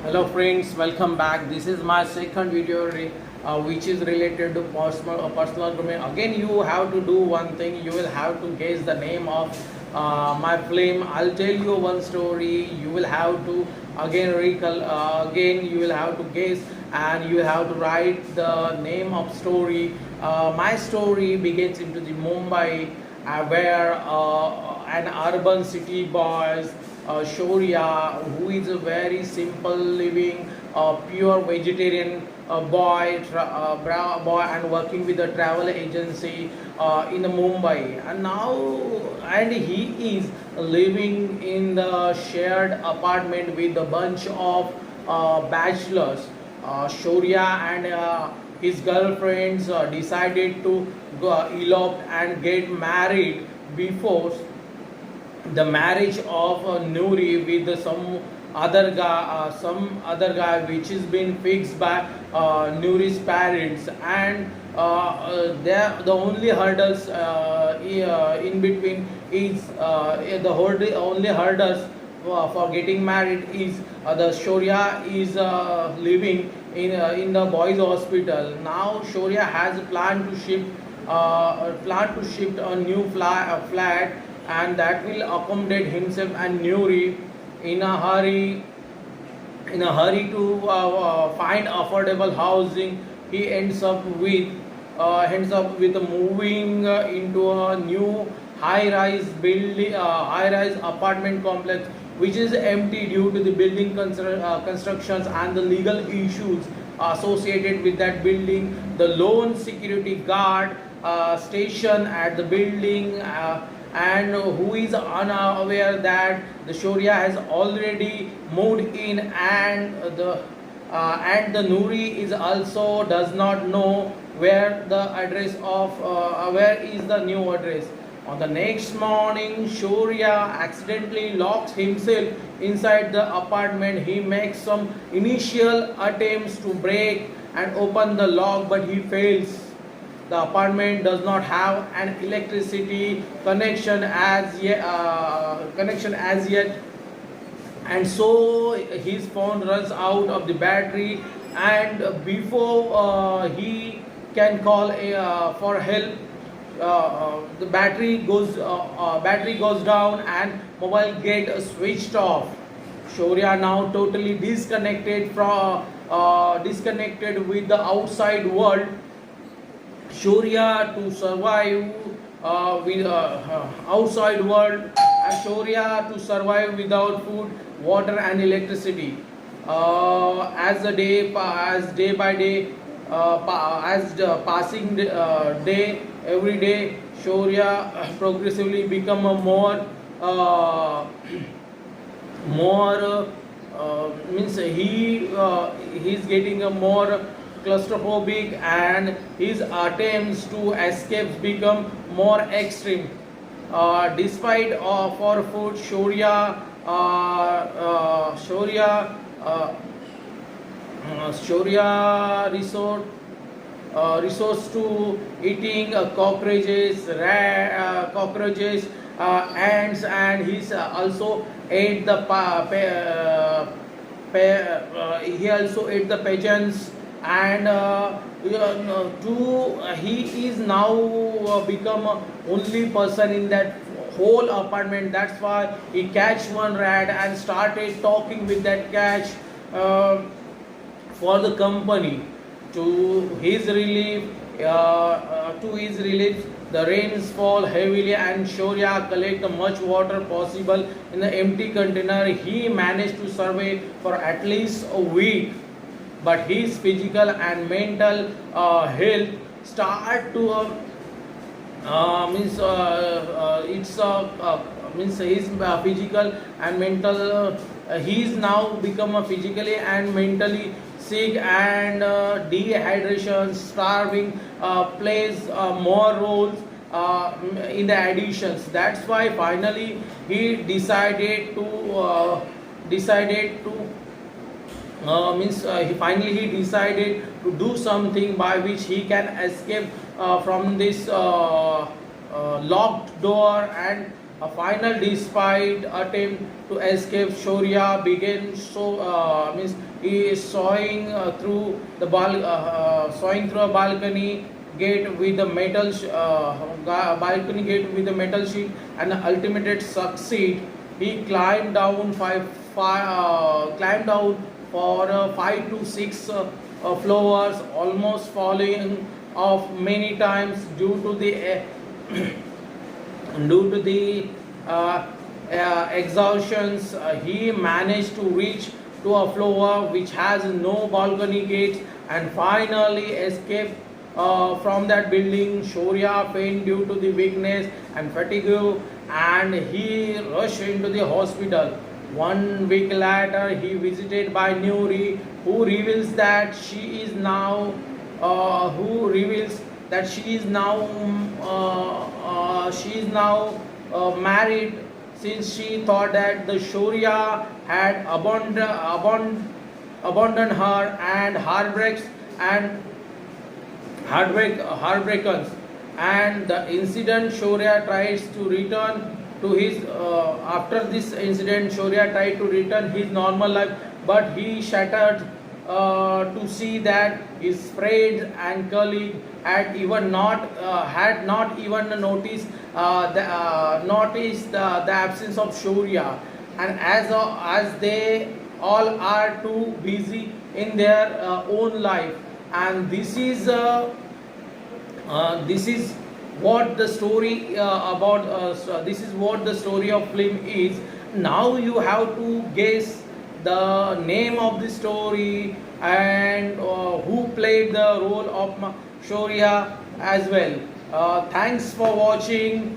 Hello friends, welcome back. This is my second video which is related to personal grooming. Again, you have to do one thing. You will have to guess the name of my film. I'll tell you one story. You will have to again you will have to guess, and you will have to write the name of story. My story begins into the Mumbai, where an urban city boy, Shaurya, who is a very simple living, pure vegetarian boy and working with a travel agency in the Mumbai, and he is living in the shared apartment with a bunch of bachelors. Shaurya and his girlfriends decided to elope and get married before the marriage of Nuri with some other guy, which has been fixed by Nuri's parents, and the only hurdles in between is only hurdles for getting married is the Shaurya is living in the boys' hospital. Now Shaurya has planned to shift a new flat, and that will accommodate himself and Nuri in a hurry to find affordable housing. He ends up with moving into a new high rise apartment complex, which is empty due to the building constructions and the legal issues associated with that building. The lone security guard stationed at the building, and who is unaware that the Shaurya has already moved in, and the Nuri is also does not know where is the new address. On the next morning, Shaurya accidentally locks himself inside the apartment. He makes some initial attempts to break and open the lock, but he fails. The apartment does not have an electricity connection as yet, and so his phone runs out of the battery, and before he can call for help, the battery goes down and mobile get switched off. Shaurya now totally disconnected with the outside world. Shaurya to survive with outside world, and Shaurya to survive without food, water, and electricity. As day by day, as the passing day, every day, Shaurya progressively become a means he's getting a more claustrophobic, and his attempts to escape become more extreme. Despite for food, Shaurya resorts to eating cockroaches, ants, and he's also ate the he also ate the pigeons, and he is now become a only person in that whole apartment. That's why he catch one rat and started talking with that cat for the company. To his relief, the rains fall heavily, and Shaurya collect much water possible in the empty container. He managed to survive for at least a week, but his physical and mental health start to means his physical and mental he's now become a physically and mentally sick, and dehydration, starving plays more roles in the additions. That's why finally he he decided to do something by which he can escape from this locked door, and A final despite attempt to escape, Shaurya began means he is sawing through a balcony gate with a balcony gate with a metal sheet, and ultimately succeed. He climbed down for 5 to 6 floors, almost falling off many times due to the uh, exhaustions. He managed to reach to a floor which has no balcony gates and finally escaped from that building. Shaurya fainted due to the weakness and fatigue, and he rushed into the hospital. 1 week later, he visited by Nuri, who reveals that she is now married, since she thought that the Shaurya had abandoned her and and heartbreakers. And the incident, Shaurya tries to return to his after this incident, Shaurya tried to return his normal life, but he shattered to see that his friends and colleague had not even noticed the absence of Shaurya, and as they all are too busy in their own life. And this is what the story this is what the story of film is. Now you have to guess the name of the story and who played the role of Shaurya as well. Thanks for watching.